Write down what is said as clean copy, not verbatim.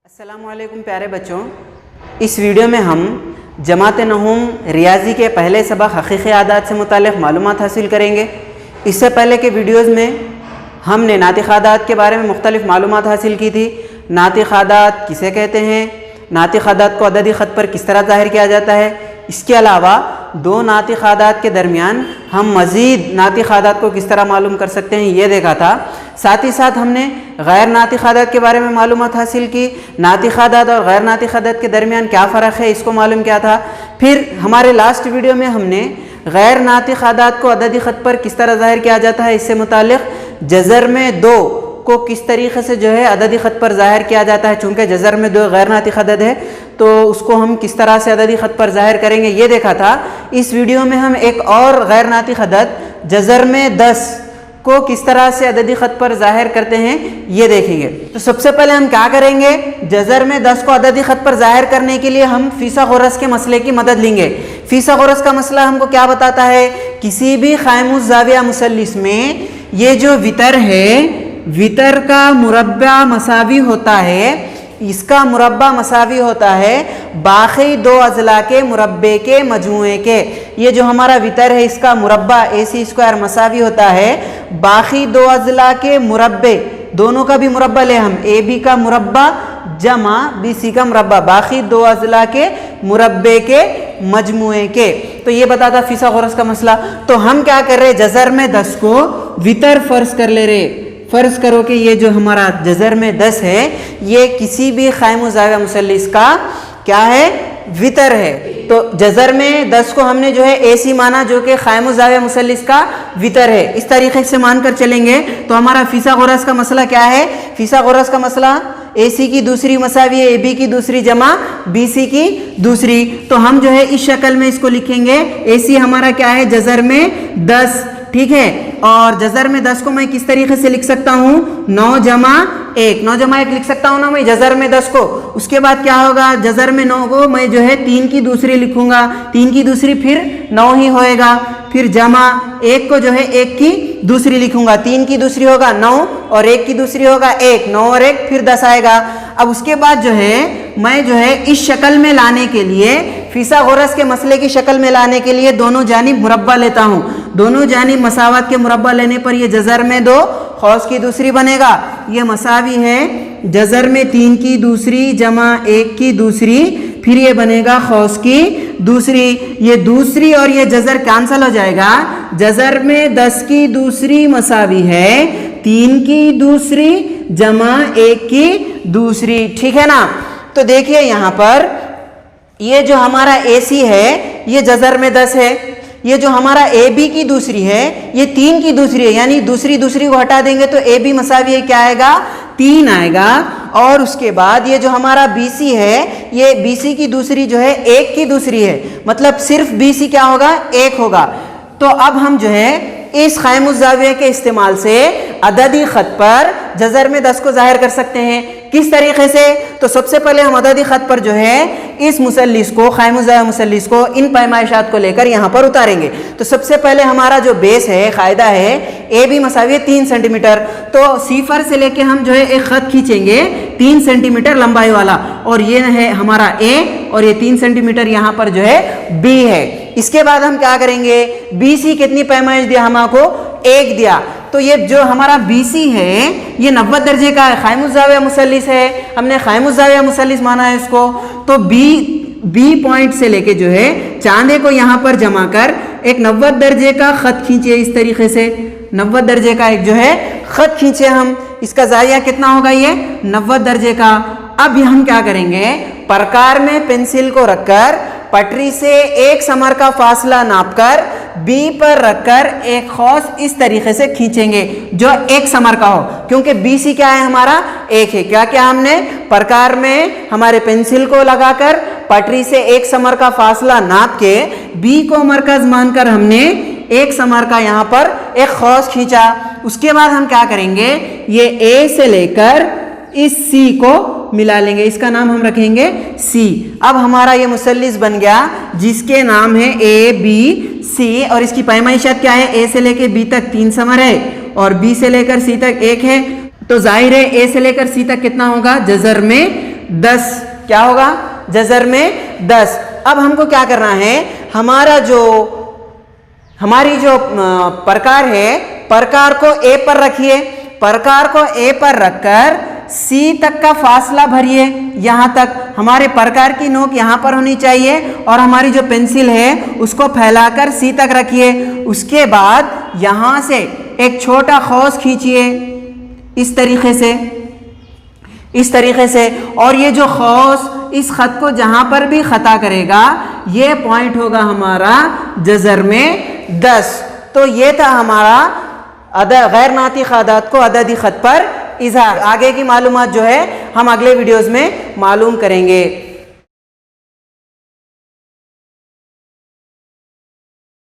अस्सलामुअलैकुम प्यारे बच्चों, इस वीडियो में हम जमात नहूम रियाजी के पहले सबक हकीकी आदात से मुताल्लिक़ मालूमात हासिल करेंगे। इससे पहले के वीडियोज़ में हमने नातिक़ आदात के बारे में मुख्तलिफ़ मालूमात हासिल की थी। नातिक़ आदात किसे कहते हैं, नातिक़ आदात को अददी ख़त पर किस तरह ज़ाहिर किया जाता है। इसके अलावा दो नातिक़ आदात के दरमियान हम मज़ीद नातिक़ आदात को किस तरह मालूम कर सकते हैं ये देखा था। साथ ही साथ हमने गैर नातिक़ आदात के बारे में मालूमात हासिल की। नातिक़ आदात और गैर नातिक़ आदात के दरमियान क्या फ़र्क है इसको मालूम किया था। फिर हमारे लास्ट वीडियो में हमने गैर नातिक़ आदात को अददी ख़त पर किस तरह ज़ाहिर किया जाता है इससे मुताल्लिक़ जज़र में दो को किस तरीक़े से जो है अददी ख़त पर ज़ाहिर किया जाता है। चूँकि जज़र में दो गैर नातिक़ अदद है तो उसको हम किस तरह से अददी ख़त पर ज़ाहिर करेंगे ये देखा था। इस वीडियो में हम एक और गैर नातिक़ अदद जज़र में 10 को किस तरह से अददी ख़त पर ज़ाहिर करते हैं ये देखेंगे। तो सबसे पहले हम क्या करेंगे, जज़र में 10 को अददी ख़त पर ज़ाहिर करने के लिए हम फ़ीसा-ग़ुरस के मसले की मदद लेंगे। फ़ीसा-ग़ुरस का मसला हमको क्या बताता है, किसी भी क़ाइमुज़्ज़ाविया मुसल्लिस में ये जो वितर है, वितर का मुरब्बा मसावी होता है, इसका मुरब्बा मसावी होता है बाकी दो अज़ला के मुरब्बे के मजमुए के। ये जो हमारा वितर है इसका मुरब्बा AC² मसावी होता है बाकी दो अज़ला के मुरब्बे, दोनों का भी मुरब्बा ले हम, AB का मुरब्बा जमा BC का मुरब्बा, बाकी दो अज़ला के मुरब्बे के मजमुए के। तो ये बताता फ़ीसा-ग़ुरस का मसला। तो हम क्या कर रहे, जज़र में 10 को वितर फ़र्ज़ कर ले रहे। फ़र्ज़ करो कि ये जो हमारा जज़र में 10 है ये किसी भी क़ाइमुज़्ज़ाविया मुसल्लिस का क्या है, वितर है। तो जज़र में 10 को हमने जो है AC माना जो कि क़ाइमुज़्ज़ाविया मुसल्लिस का वितर है। इस तरीक़े से मानकर चलेंगे तो हमारा फ़ीसा-ग़ुरस का मसला क्या है, फ़ीसा-ग़ुरस का मसला AC की दूसरी मसावी है AB की दूसरी जमा BC की दूसरी। तो हम जो है इस शक्ल में इसको लिखेंगे। AC हमारा क्या है, जज़र में 10, ठीक है। और जज़र में 10 को मैं किस तरीके से लिख सकता हूँ, 9 जमा 1, 9 जमा 1 लिख सकता हूँ ना मैं जज़र में 10 को। उसके बाद क्या होगा, जज़र में 9 को मैं जो है 3 की दूसरी लिखूंगा, 3 की दूसरी फिर 9 ही होएगा, फिर जमा 1 को जो है 1 की दूसरी लिखूंगा, 3 की दूसरी होगा 9 और 1 की दूसरी होगा 1, 9 और 1 फिर 10 आएगा। अब उसके बाद जो है मैं जो है इस शक्ल में लाने के लिए, फ़ीसा-ग़ुरस के मसले की शक्ल में लाने के लिए दोनों जानिब मुरब्बा लेता हूँ। दोनों जानिब मसावत के मुरब्बा लेने पर ये जज़र में 2 ख़ौस की दूसरी बनेगा। ये मसावी है जज़र में 3 की दूसरी जमा 1 की दूसरी, फिर ये बनेगा ख़ौस की दूसरी। ये दूसरी और ये जज़र कैंसल हो जाएगा। जज़र में 10 की दूसरी मसावी है 3 की दूसरी जमा 1 की दूसरी, ठीक है ना। तो देखिए यहाँ पर ये जो हमारा AC है ये जज़र में 10 है, ये जो हमारा AB की दूसरी है ये 3 की दूसरी है, यानी दूसरी को हटा देंगे तो AB मसावी है क्या आएगा, 3 आएगा। और उसके बाद ये जो हमारा BC है ये BC की दूसरी जो है 1 की दूसरी है, मतलब सिर्फ BC क्या होगा, 1 होगा। तो अब हम जो है इस क़ाइमुज़्ज़ाविया के इस्तेमाल से अददी ख़त पर जज़र में 10 को ज़ाहिर कर सकते हैं। किस तरीके से, तो सबसे पहले हम अददी ख़त पर जो है इस मुसल्लिस को, क़ाइमुज़्ज़ाविया मुसल्लिस को इन पैमाइशात को लेकर यहाँ पर उतारेंगे। तो सबसे पहले हमारा जो बेस है, क़ायदा है AB मसावी 3 सेंटीमीटर, तो सिफर से लेके हम जो है एक ख़त खींचेंगे 3 सेंटीमीटर लंबाई वाला, और ये है हमारा A और ये 3 सेंटीमीटर यहाँ पर जो है B है। इसके बाद हम क्या करेंगे, BC कितनी पैमाइश दिया हमको, 1 दिया। तो ये जो हमारा BC है ये 90 दर्जे का है, क़ाइमुज़्ज़ाविया मुसल्लिस है, हमने क़ाइमुज़्ज़ाविया मुसल्लिस माना है इसको। तो B पॉइंट से लेके जो है चांदे को यहाँ पर जमा कर एक 90 दर्जे का ख़त खींचे। इस तरीके से 90 दर्जे का एक जो है ख़त खींचे हम, इसका ज़ाविया कितना होगा, ये 90 दर्जे का। अब हम क्या करेंगे, प्रकार में पेंसिल को रखकर पटरी से एक समर का फासला नापकर B पर रखकर एक ख़ौस इस तरीके से खींचेंगे जो एक समर का हो, क्योंकि BC क्या है हमारा, 1 है। क्या क्या हमने प्रकार में हमारे पेंसिल को लगाकर पटरी से एक समर का फासला नाप के B को मरकज़ मानकर हमने एक समर का यहाँ पर एक ख़ौस खींचा। उसके बाद हम क्या करेंगे, ये A से लेकर इस C को मिला लेंगे, इसका नाम हम रखेंगे C। अब हमारा ये मुसल्लिस बन गया जिसके नाम है ABC और इसकी पैमाइशात क्या है, A से लेकर B तक 3 समर है और B से लेकर C तक 1 है। तो जाहिर है A से लेकर C तक कितना होगा, जज़र में 10, क्या होगा जजर में 10। अब हमको क्या करना है, हमारी जो प्रकार है, प्रकार को ए पर रखिए, प्रकार को ए पर रखकर सी तक का फासला भरिए। यहाँ तक हमारे प्रकार की नोक यहाँ पर होनी चाहिए और हमारी जो पेंसिल है उसको फैलाकर सी तक रखिए। उसके बाद यहाँ से एक छोटा खौस खींचिए इस तरीके से, और ये जो खौस इस खत को जहाँ पर भी खता करेगा ये पॉइंट होगा हमारा जजर में 10। तो ये था हमारा गैर नातिक आदात को अददी खत पर इज़हार। आगे की मालूमात जो है हम अगले वीडियोज़ में मालूम करेंगे।